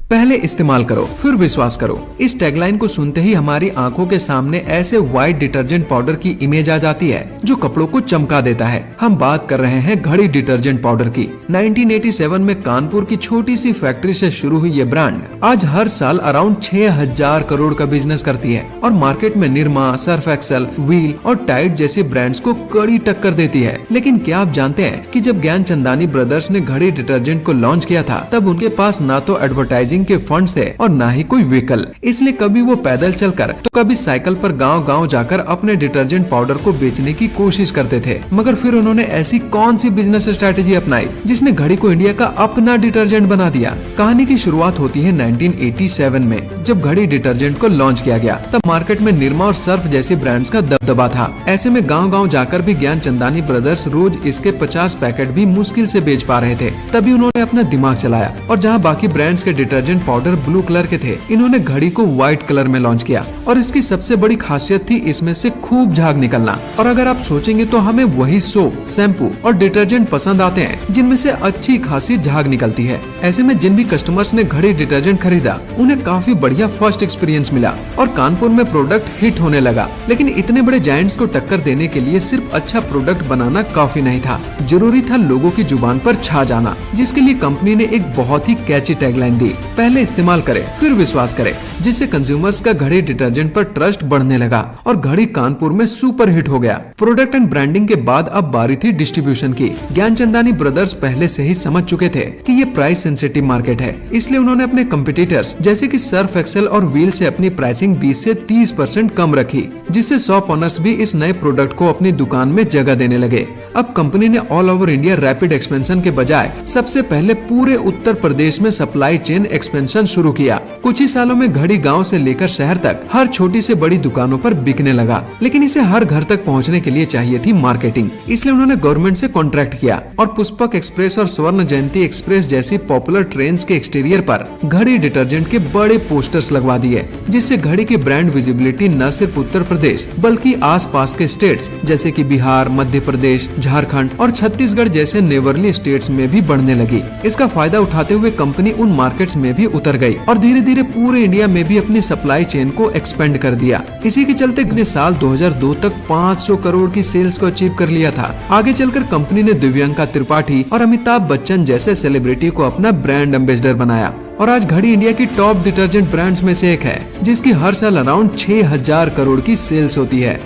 पहले इस्तेमाल करो फिर विश्वास करो। इस टैगलाइन को सुनते ही हमारी आंखों के सामने ऐसे व्हाइट डिटर्जेंट पाउडर की इमेज आ जाती है जो कपड़ों को चमका देता है। हम बात कर रहे हैं घड़ी डिटर्जेंट पाउडर की। 1987 में कानपुर की छोटी सी फैक्ट्री से शुरू हुई ये ब्रांड आज हर साल अराउंड 6000 करोड़ का बिजनेस करती है और मार्केट में निरमा, सर्फ एक्सेल, व्हील और टाइड जैसी ब्रांड्स को कड़ी टक्कर देती है। लेकिन क्या आप जानते हैं कि जब ज्ञानचंदानी ब्रदर्स ने घड़ी डिटर्जेंट को लॉन्च किया था तब उनके पास ना तो एडवर्टाइजिंग के फंड्स थे और ना ही कोई व्हीकल। इसलिए कभी वो पैदल चलकर तो कभी साइकिल पर गांव-गांव जाकर अपने डिटर्जेंट पाउडर को बेचने की कोशिश करते थे। मगर फिर उन्होंने ऐसी कौन सी बिजनेस स्ट्रेटेजी अपनाई जिसने घड़ी को इंडिया का अपना डिटर्जेंट बना दिया। कहानी की शुरुआत होती है 1987 में जब घड़ी डिटर्जेंट को लॉन्च किया गया। तब मार्केट में निरमा और सर्फ जैसी ब्रांड्स का दबदबा था। ऐसे में गाँव-गाँव जाकर भी ज्ञानचंदानी ब्रदर्स रोज इसके 50 पैकेट भी मुश्किल से बेच पा रहे थे। तभी उन्होंने अपना दिमाग चलाया और जहाँ बाकी ब्रांड्स के डिटर्जेंट पाउडर ब्लू कलर के थे, इन्होंने घड़ी को व्हाइट कलर में लॉन्च किया और इसकी सबसे बड़ी खासियत थी इसमें से खूब झाग निकलना। और अगर आप सोचेंगे तो हमें वही सोप, शैम्पू और डिटर्जेंट पसंद आते हैं जिनमें से अच्छी खासी झाग निकलती है। ऐसे में जिन भी कस्टमर्स ने घड़ी डिटर्जेंट खरीदा उन्हें काफी बढ़िया फर्स्ट एक्सपीरियंस मिला और कानपुर में प्रोडक्ट हिट होने लगा। लेकिन इतने बड़े जायंट्स को टक्कर देने के लिए सिर्फ अच्छा प्रोडक्ट बनाना काफी नहीं था, जरूरी था लोगों की जुबान पर छा जाना, जिसके लिए कंपनी ने एक बहुत ही कैची टैगलाइन दी, पहले इस्तेमाल करें फिर विश्वास करें, जिससे कंज्यूमर्स का घड़ी डिटर्जेंट पर ट्रस्ट बढ़ने लगा और घड़ी कानपुर में सुपर हिट हो गया। प्रोडक्ट एंड ब्रांडिंग के बाद अब बारी थी डिस्ट्रीब्यूशन की। ज्ञानचंदानी ब्रदर्स पहले से ही समझ चुके थे कि ये प्राइस सेंसिटिव मार्केट है, इसलिए उन्होंने अपने कंपटीटर्स जैसे कि सर्फ एक्सेल और व्हील से अपनी प्राइसिंग 20 से 30% कम रखी, जिससे शॉप ओनर्स भी इस नए प्रोडक्ट को अपनी दुकान में जगह देने लगे। अब कंपनी ने all over India rapid expansion के बजाय सबसे पहले पूरे उत्तर प्रदेश में सप्लाई चेन एक्सपेंशन शुरू किया। कुछ ही सालों में घड़ी गांव से लेकर शहर तक हर छोटी से बड़ी दुकानों पर बिकने लगा। लेकिन इसे हर घर तक पहुंचने के लिए चाहिए थी मार्केटिंग, इसलिए उन्होंने गवर्नमेंट से कॉन्ट्रैक्ट किया और पुष्पक एक्सप्रेस और स्वर्ण जयंती एक्सप्रेस जैसी पॉपुलर ट्रेन्स के एक्सटीरियर पर घड़ी डिटर्जेंट के बड़े पोस्टर्स लगवा दिए, जिससे घड़ी की ब्रांड विजिबिलिटी न सिर्फ उत्तर प्रदेश बल्कि आसपास के स्टेट्स जैसे कि बिहार, मध्य प्रदेश, झारखंड और छत्तीसगढ़ जैसे नेबरली स्टेट्स में भी बढ़ने लगी। इसका फायदा उठाते हुए कंपनी उन मार्केट्स में भी उतर गई और धीरे धीरे पूरे इंडिया में भी अपनी सप्लाई चेन को एक्सपेंड कर दिया। इसी के चलते ने साल 2002 तक 500 करोड़ की सेल्स को अचीव कर लिया था। आगे चलकर कंपनी ने दिव्यांका त्रिपाठी और अमिताभ बच्चन जैसे सेलिब्रिटी को अपना ब्रांड एम्बेसडर बनाया और आज घड़ी इंडिया की टॉप डिटर्जेंट ब्रांड्स में से एक है, जिसकी हर साल अराउंड 6000 करोड़ की सेल्स होती है।